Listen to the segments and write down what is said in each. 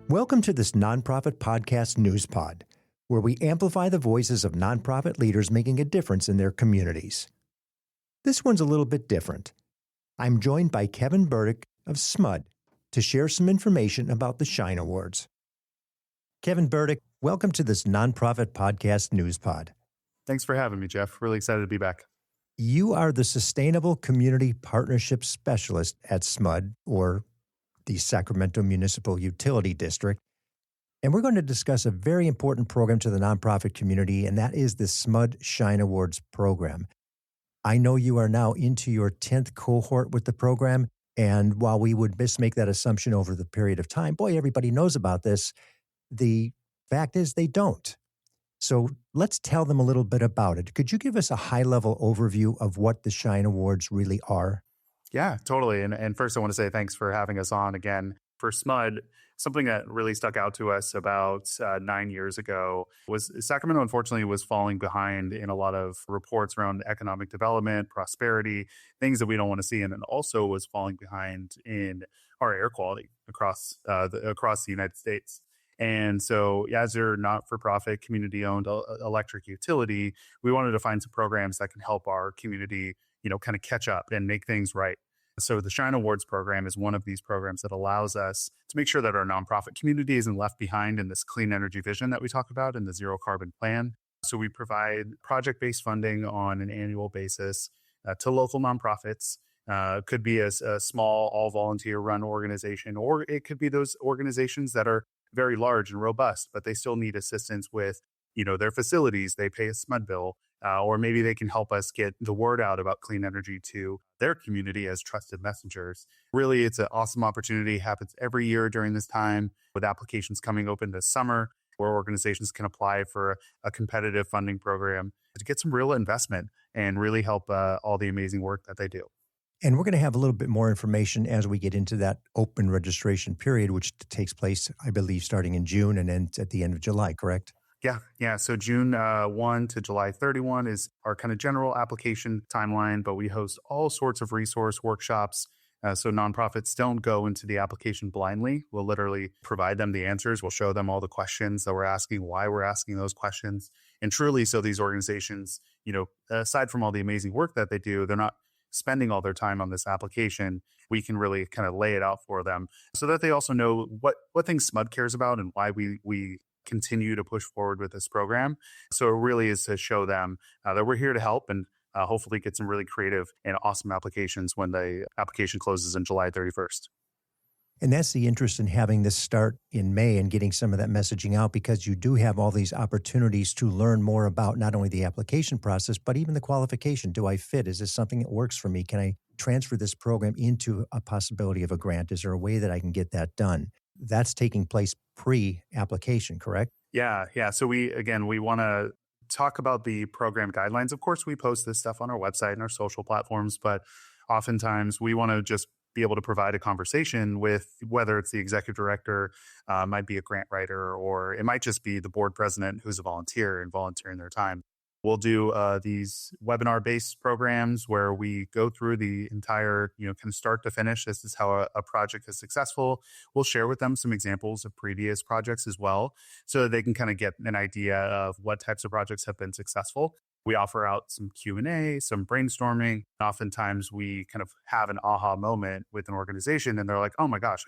Welcome to this NonProfit Podcast NewsPod, where we amplify the voices of nonprofit leaders making a difference in their communities. This one's a little bit different. I'm joined by Kevin Burdick of SMUD to share some information about the Shine Awards. Kevin Burdick, welcome to this NonProfit Podcast NewsPod. Thanks for having me, Jeff. Really excited to be back. You are the Sustainable Community Partnership Specialist at SMUD, or the Sacramento Municipal Utility District. And we're going to discuss a very important program to the nonprofit community, and that is the SMUD Shine Awards program. I know you are now into your 10th cohort with the program, and while we would make that assumption over the period of time, boy, everybody knows about this. The fact is they don't. So let's tell them a little bit about it. Could you give us a high-level overview of what the Shine Awards really are? Yeah, totally. And first, I want to say thanks for having us on again. For SMUD, something that really stuck out to us about 9 years ago was Sacramento, unfortunately, was falling behind in a lot of reports around economic development, prosperity, things that we don't want to see, and then also was falling behind in our air quality across the United States. And so as a not-for-profit, community-owned electric utility, we wanted to find some programs that can help our community, kind of catch up and make things right. So the Shine Awards program is one of these programs that allows us to make sure that our nonprofit community isn't left behind in this clean energy vision that we talk about in the zero carbon plan. So we provide project-based funding on an annual basis to local nonprofits. Could be a small, all-volunteer run organization, or it could be those organizations that are very large and robust, but they still need assistance with, their facilities. They pay a SMUD bill, or maybe they can help us get the word out about clean energy to their community as trusted messengers. Really, it's an awesome opportunity. Happens every year during this time, with applications coming open this summer, where organizations can apply for a competitive funding program to get some real investment and really help all the amazing work that they do. And we're going to have a little bit more information as we get into that open registration period, which takes place, I believe, starting in June and ends at the end of July, correct? Yeah. So June 1 to July 31 is our kind of general application timeline, but we host all sorts of resource workshops. So nonprofits don't go into the application blindly. We'll literally provide them the answers. We'll show them all the questions that we're asking, why we're asking those questions. And truly, so these organizations, aside from all the amazing work that they do, they're not spending all their time on this application. We can really kind of lay it out for them so that they also know what things SMUD cares about and why we continue to push forward with this program. So it really is to show them that we're here to help and hopefully get some really creative and awesome applications when the application closes on July 31st. And that's the interest in having this start in May and getting some of that messaging out, because you do have all these opportunities to learn more about not only the application process, but even the qualification. Do I fit? Is this something that works for me? Can I transfer this program into a possibility of a grant? Is there a way that I can get that done? That's taking place pre-application, correct? Yeah. So we want to talk about the program guidelines. Of course, we post this stuff on our website and our social platforms, but oftentimes we want to just be able to provide a conversation with, whether it's the executive director, might be a grant writer, or it might just be the board president who's a volunteer and volunteering their time. We'll do these webinar-based programs where we go through the entire, kind of start to finish. This is how a project is successful. We'll share with them some examples of previous projects as well, so that they can kind of get an idea of what types of projects have been successful. We offer out some Q&A, some brainstorming. Oftentimes we kind of have an aha moment with an organization and they're like, oh my gosh,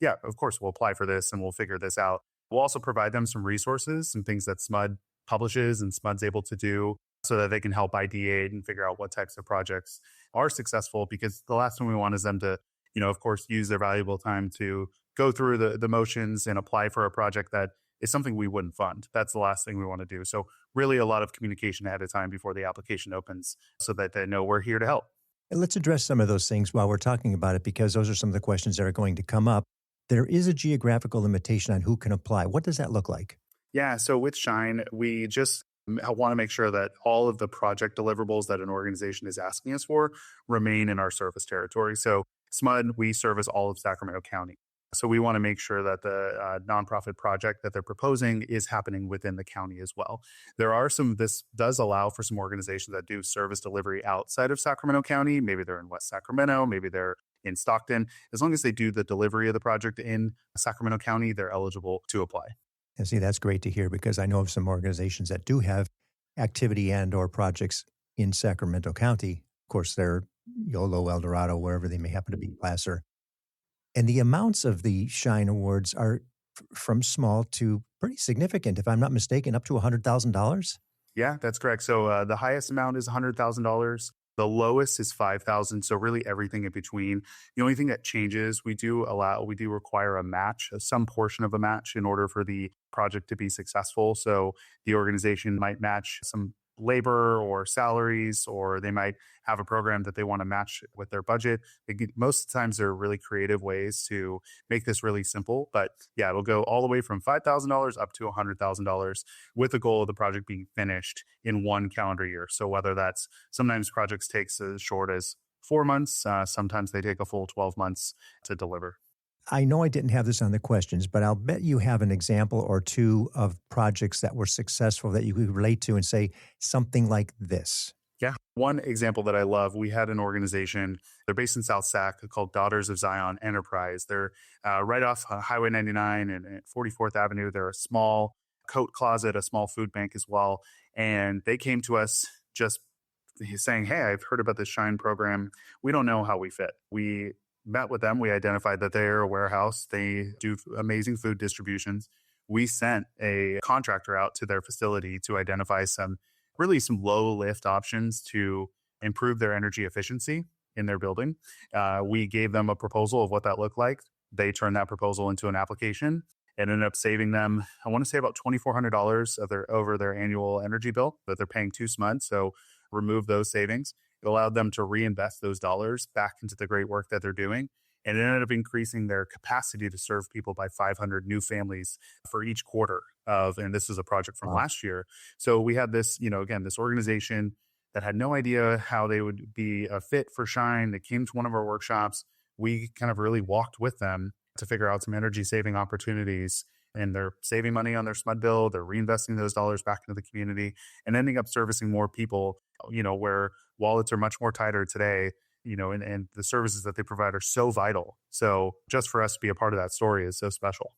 of course we'll apply for this and we'll figure this out. We'll also provide them some resources, some things that SMUD publishes and SMUD's able to do so that they can help ideate and figure out what types of projects are successful, because the last thing we want is them to, of course, use their valuable time to go through the motions and apply for a project that is something we wouldn't fund. That's the last thing we want to do. So really a lot of communication ahead of time before the application opens so that they know we're here to help. And let's address some of those things while we're talking about it, because those are some of the questions that are going to come up. There is a geographical limitation on who can apply. What does that look like? Yeah, so with Shine, we just want to make sure that all of the project deliverables that an organization is asking us for remain in our service territory. So SMUD, we service all of Sacramento County. So we want to make sure that the nonprofit project that they're proposing is happening within the county as well. This does allow for some organizations that do service delivery outside of Sacramento County. Maybe they're in West Sacramento, maybe they're in Stockton. As long as they do the delivery of the project in Sacramento County, they're eligible to apply. And see, that's great to hear because I know of some organizations that do have activity and or projects in Sacramento County. Of course, they're YOLO, El Dorado, wherever they may happen to be, Placer. And the amounts of the Shine Awards are from small to pretty significant, if I'm not mistaken, up to $100,000. Yeah, that's correct. So the highest amount is $100,000. The lowest is $5,000. So really everything in between. The only thing that changes, we do require a match, some portion of a match in order for the project to be successful. So the organization might match some labor or salaries, or they might have a program that they want to match with their budget. Most of the times, there are really creative ways to make this really simple. But yeah, it'll go all the way from $5,000 up to $100,000 with the goal of the project being finished in one calendar year. So whether that's sometimes projects takes as short as 4 months, sometimes they take a full 12 months to deliver. I know I didn't have this on the questions, but I'll bet you have an example or two of projects that were successful that you could relate to and say something like this. Yeah. One example that I love, we had an organization, they're based in South Sac called Daughters of Zion Enterprise. They're right off Highway 99 and 44th Avenue. They're a small coat closet, a small food bank as well. And they came to us just saying, hey, I've heard about this Shine program. We don't know how we fit. We met with them. We identified that they're a warehouse. They do amazing food distributions. We sent a contractor out to their facility to identify some low lift options to improve their energy efficiency in their building. We gave them a proposal of what that looked like. They turned that proposal into an application and ended up saving them, I want to say about $2,400 over their annual energy bill that they're paying to SMUD. So remove those savings. It allowed them to reinvest those dollars back into the great work that they're doing. And it ended up increasing their capacity to serve people by 500 new families for each quarter and this is a project from last year. So we had this, again, this organization that had no idea how they would be a fit for Shine. They came to one of our workshops. We kind of really walked with them to figure out some energy saving opportunities. And they're saving money on their SMUD bill. They're reinvesting those dollars back into the community and ending up servicing more people, where wallets are much more tighter today, and the services that they provide are so vital. So just for us to be a part of that story is so special.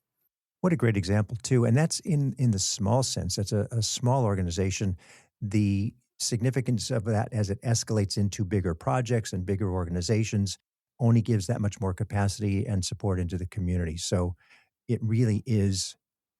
What a great example, too. And that's in the small sense. That's a small organization. The significance of that as it escalates into bigger projects and bigger organizations only gives that much more capacity and support into the community. So it really is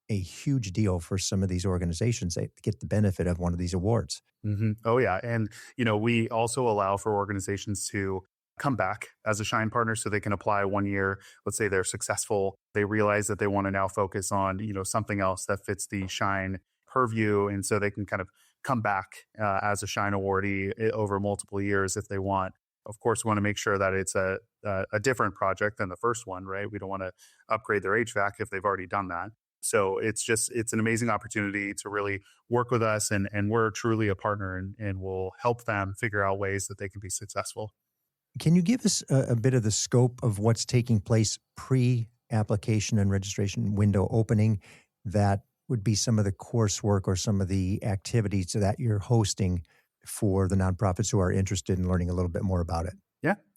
a huge deal for some of these organizations that get the benefit of one of these awards. Mm-hmm. Oh, yeah. And, we also allow for organizations to come back as a Shine partner so they can apply 1 year. Let's say they're successful. They realize that they want to now focus on, something else that fits the Shine purview. And so they can kind of come back as a Shine awardee over multiple years if they want. Of course, we want to make sure that it's a different project than the first one, right? We don't want to upgrade their HVAC if they've already done that. So it's an amazing opportunity to really work with us. And we're truly a partner and we'll help them figure out ways that they can be successful. Can you give us a bit of the scope of what's taking place pre-application and registration window opening that would be some of the coursework or some of the activities that you're hosting for the nonprofits who are interested in learning a little bit more about it?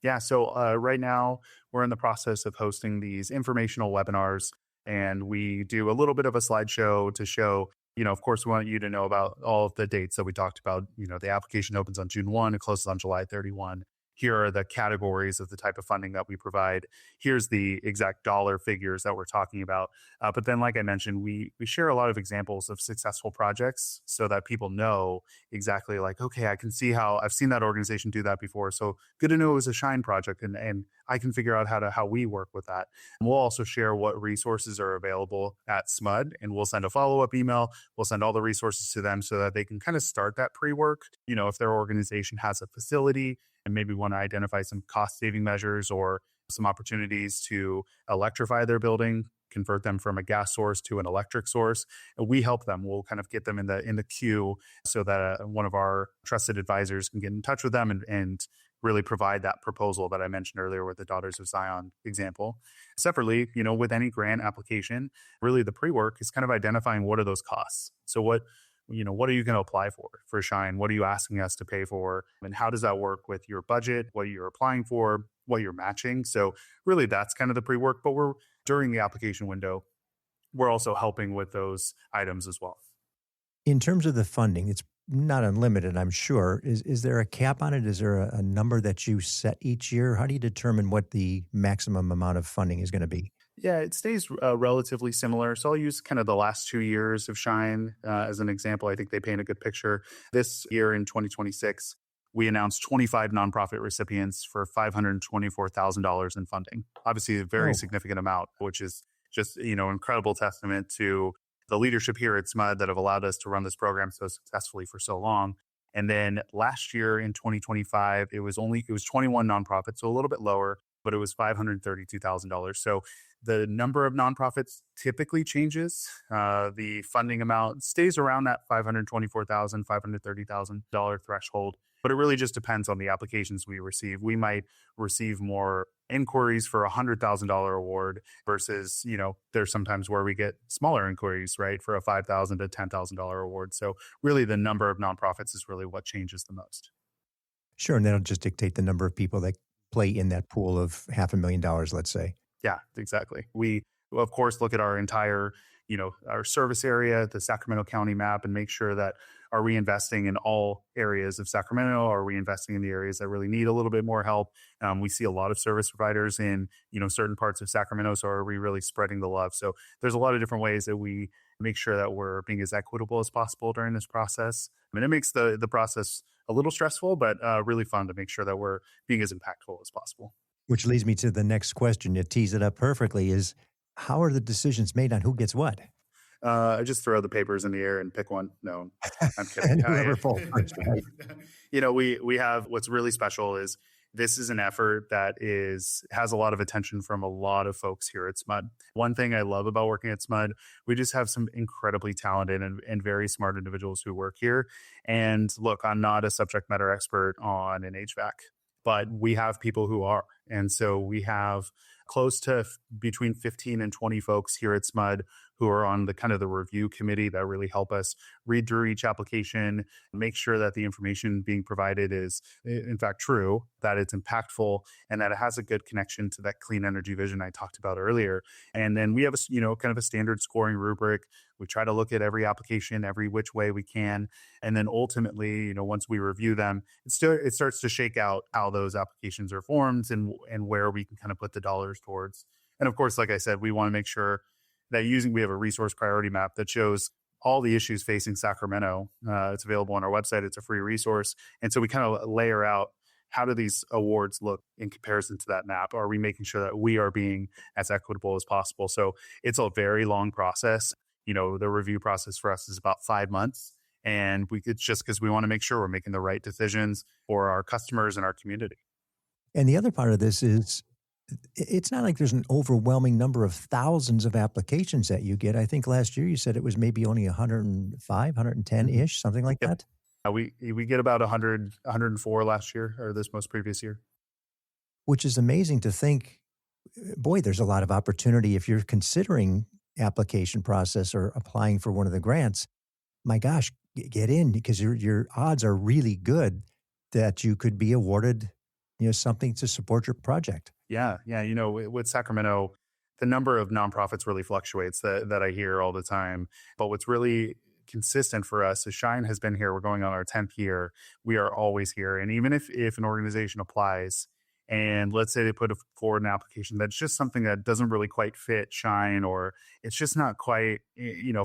Yeah. So right now we're in the process of hosting these informational webinars, and we do a little bit of a slideshow to show, of course, we want you to know about all of the dates that we talked about. The application opens on June 1, it closes on July 31. Here are the categories of the type of funding that we provide. Here's the exact dollar figures that we're talking about. But then, like I mentioned, we share a lot of examples of successful projects so that people know exactly like, okay, I can see how I've seen that organization do that before. So good to know it was a Shine project and I can figure out how we work with that. And we'll also share what resources are available at SMUD, and we'll send a follow-up email. We'll send all the resources to them so that they can kind of start that pre-work. If their organization has a facility and maybe want to identify some cost-saving measures or some opportunities to electrify their building, convert them from a gas source to an electric source. And we help them. We'll kind of get them in the queue so that one of our trusted advisors can get in touch with them and really provide that proposal that I mentioned earlier with the Daughters of Zion example. Separately, with any grant application, really the pre-work is kind of identifying what are those costs. So what what are you going to apply for Shine? What are you asking us to pay for? And how does that work with your budget, what you're applying for, what you're matching? So really that's kind of the pre-work, but during the application window, we're also helping with those items as well. In terms of the funding, it's not unlimited, I'm sure. Is there a cap on it? Is there a number that you set each year? How do you determine what the maximum amount of funding is going to be? Yeah, it stays relatively similar. So I'll use kind of the last 2 years of Shine as an example. I think they paint a good picture. This year in 2026, we announced 25 nonprofit recipients for $524,000 in funding. Obviously, a very significant amount, which is just, incredible testament to the leadership here at SMUD that have allowed us to run this program so successfully for so long. And then last year in 2025, it was 21 nonprofits, so a little bit lower, but it was $532,000. So the number of nonprofits typically changes. The funding amount stays around that $524,000, $530,000 threshold. But it really just depends on the applications we receive. We might receive more inquiries for a $100,000 award versus, there's sometimes where we get smaller inquiries, right, for a $5,000 to $10,000 award. So really the number of nonprofits is really what changes the most. Sure. And that'll just dictate the number of people that play in that pool of $500,000, let's say. Yeah, exactly. We, of course, look at our entire, our service area, the Sacramento County map, and make sure that are we investing in all areas of Sacramento? Are we investing in the areas that really need a little bit more help? We see a lot of service providers in, certain parts of Sacramento. So are we really spreading the love? So there's a lot of different ways that we make sure that we're being as equitable as possible during this process. I mean, it makes the process a little stressful, but really fun to make sure that we're being as impactful as possible. Which leads me to the next question. You tease it up perfectly is, how are the decisions made on who gets what? I just throw the papers in the air and pick one. No, I'm kidding. And whoever falls first, right? We have what's really special is this is an effort that has a lot of attention from a lot of folks here at SMUD. One thing I love about working at SMUD, we just have some incredibly talented and very smart individuals who work here. And look, I'm not a subject matter expert on an HVAC, but we have people who are. And so we have close to between 15 and 20 folks here at SMUD who are on the kind of the review committee that really help us read through each application, make sure that the information being provided is in fact true, that it's impactful, and that it has a good connection to that clean energy vision I talked about earlier. And then we have kind of a standard scoring rubric. We try to look at every application, every which way we can. And then ultimately, once we review them, it starts to shake out how those applications are formed and where we can kind of put the dollars towards. And of course, like I said, we want to make sure that we have a resource priority map that shows all the issues facing Sacramento. It's available on our website. It's a free resource. And so we kind of layer out, how do these awards look in comparison to that map? Are we making sure that we are being as equitable as possible? So it's a very long process. The review process for us is about 5 months. And it's just because we want to make sure we're making the right decisions for our customers and our community. And the other part of this is, it's not like there's an overwhelming number of thousands of applications that you get. I think last year you said it was maybe only 105, 110-ish, something like that. We get about 100, 104 last year, or this most previous year. Which is amazing to think, boy, there's a lot of opportunity if you're considering application process or applying for one of the grants. My gosh, get in, because your odds are really good that you could be awarded something to support your project. Yeah. With Sacramento, the number of nonprofits really fluctuates that I hear all the time. But what's really consistent for us is Shine has been here. We're going on our 10th year. We are always here. And even if an organization applies and let's say they put forward an application that's just something that doesn't really quite fit Shine, or it's just not quite,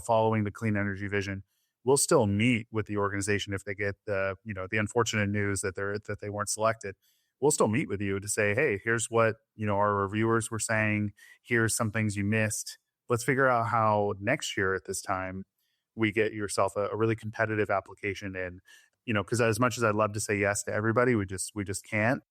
following the clean energy vision, we'll still meet with the organization if they get the unfortunate news that they weren't selected. We'll still meet with you to say, hey, here's what, our reviewers were saying. Here's some things you missed. Let's figure out how next year at this time we get yourself a really competitive application in, because as much as I'd love to say yes to everybody, we just can't.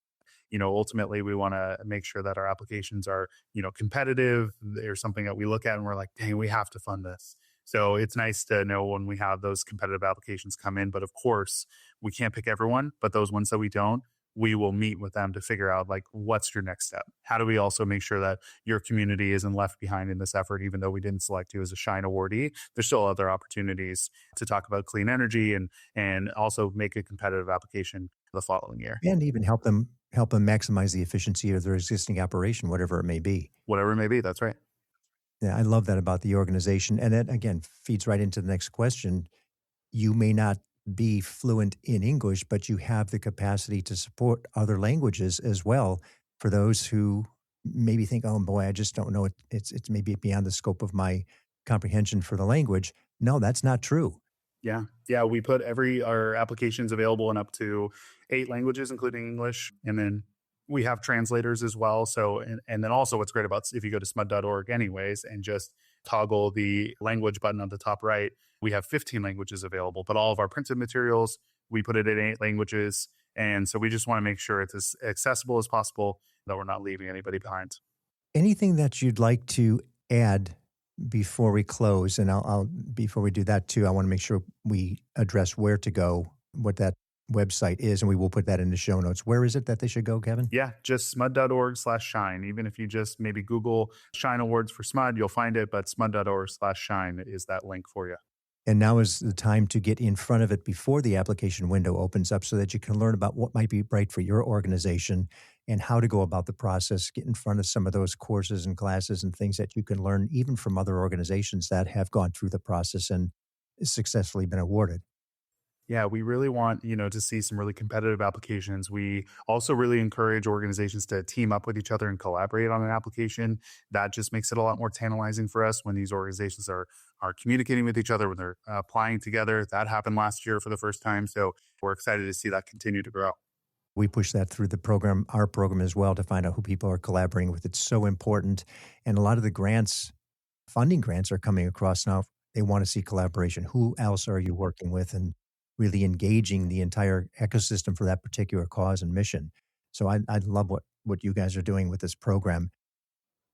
Ultimately we want to make sure that our applications are, competitive. There's something that we look at and we're like, dang, we have to fund this. So it's nice to know when we have those competitive applications come in. But of course, we can't pick everyone, but those ones that we don't, we will meet with them to figure out like, what's your next step? How do we also make sure that your community isn't left behind in this effort? Even though we didn't select you as a Shine awardee, there's still other opportunities to talk about clean energy and also make a competitive application the following year. And even help them maximize the efficiency of their existing operation, whatever it may be. Whatever it may be, that's right. Yeah, I love that about the organization. And that, again, feeds right into the next question. You may not be fluent in English, but you have the capacity to support other languages as well for those who maybe think, oh, boy, I just don't know. It's maybe beyond the scope of my comprehension for the language. No, that's not true. Yeah. Yeah. We put our applications available in up to 8 languages, including English. And then we have translators as well. So, and then also what's great about if you go to smud.org anyways and just toggle the language button on the top right, we have 15 languages available, but all of our printed materials, we put it in 8 languages. And so we just want to make sure it's as accessible as possible, that we're not leaving anybody behind. Anything that you'd like to add before we close? And I'll before we do that too, I want to make sure we address where to go, what that website is, and we will put that in the show notes. Where is it that they should go, Kevin? Yeah, just smud.org/shine. Even if you just maybe Google Shine Awards for SMUD, you'll find it, but smud.org/shine is that link for you. And now is the time to get in front of it before the application window opens up so that you can learn about what might be right for your organization and how to go about the process, get in front of some of those courses and classes and things that you can learn even from other organizations that have gone through the process and successfully been awarded. Yeah, we really want, to see some really competitive applications. We also really encourage organizations to team up with each other and collaborate on an application. That just makes it a lot more tantalizing for us when these organizations are communicating with each other, when they're applying together. That happened last year for the first time. So we're excited to see that continue to grow. We push that through the program, our program as well, to find out who people are collaborating with. It's so important. And a lot of the grants, funding grants, are coming across now. They want to see collaboration. Who else are you working with? And really engaging the entire ecosystem for that particular cause and mission. So I love what you guys are doing with this program.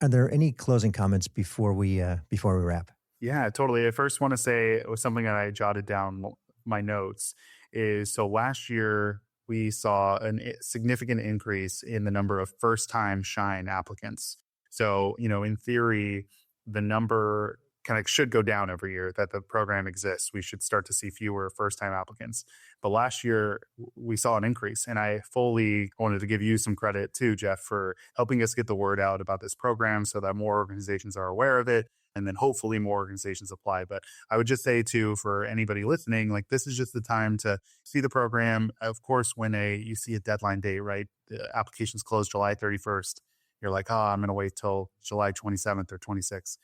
Are there any closing comments before we wrap? Yeah, totally. I first want to say it was something that I jotted down my notes is, so last year we saw a significant increase in the number of first-time Shine applicants. So, in theory, the number kind of should go down every year that the program exists. We should start to see fewer first-time applicants. But last year, we saw an increase. And I fully wanted to give you some credit too, Jeff, for helping us get the word out about this program so that more organizations are aware of it. And then hopefully more organizations apply. But I would just say too, for anybody listening, like this is just the time to see the program. Of course, when you see a deadline date, right? The applications close July 31st. You're like, I'm going to wait till July 27th or 26th.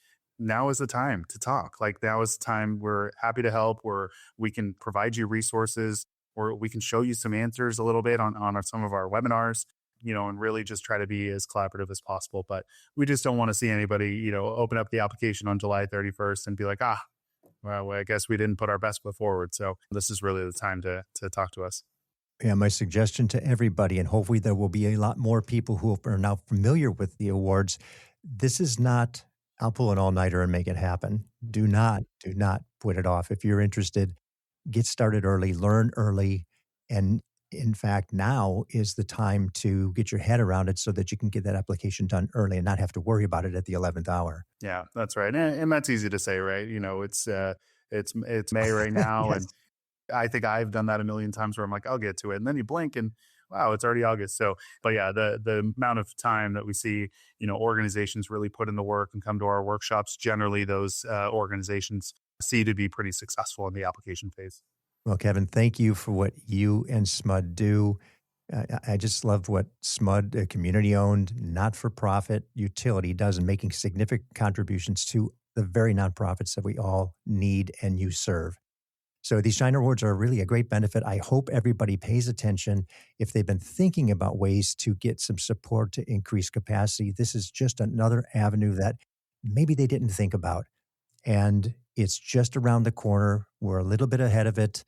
Now is the time to talk. Like now is the time. We're happy to help, where we can provide you resources, or we can show you some answers a little bit on some of our webinars, and really just try to be as collaborative as possible. But we just don't want to see anybody, open up the application on July 31st and be like, well, I guess we didn't put our best foot forward. So this is really the time to talk to us. Yeah, my suggestion to everybody, and hopefully there will be a lot more people who are now familiar with the awards. This is not, I'll pull an all-nighter and make it happen. Do not put it off. If you're interested, get started early, learn early. And in fact, now is the time to get your head around it so that you can get that application done early and not have to worry about it at the 11th hour. Yeah, that's right. And that's easy to say, right? It's May right now. Yes. And I think I've done that a million times where I'm like, I'll get to it. And then you blink and wow, it's already August. So, but yeah, the amount of time that we see, organizations really put in the work and come to our workshops, generally those organizations see to be pretty successful in the application phase. Well, Kevin, thank you for what you and SMUD do. I just love what SMUD, a community-owned, not-for-profit utility, does in making significant contributions to the very nonprofits that we all need and you serve. So these Shine Awards are really a great benefit. I hope everybody pays attention. If they've been thinking about ways to get some support to increase capacity, this is just another avenue that maybe they didn't think about. And it's just around the corner. We're a little bit ahead of it.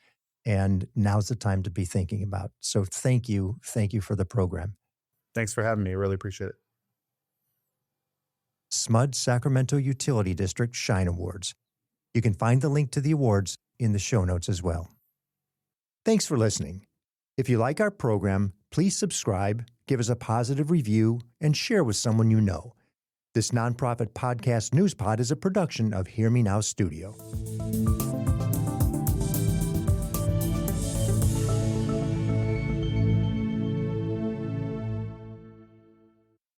And now's the time to be thinking about. So thank you. Thank you for the program. Thanks for having me. I really appreciate it. SMUD Sacramento Utility District Shine Awards. You can find the link to the awards in the show notes as well. Thanks for listening. If you like our program, please subscribe, give us a positive review, and share with someone you know. This NonProfit Podcast NewsPod is a production of Hear Me Now Studio.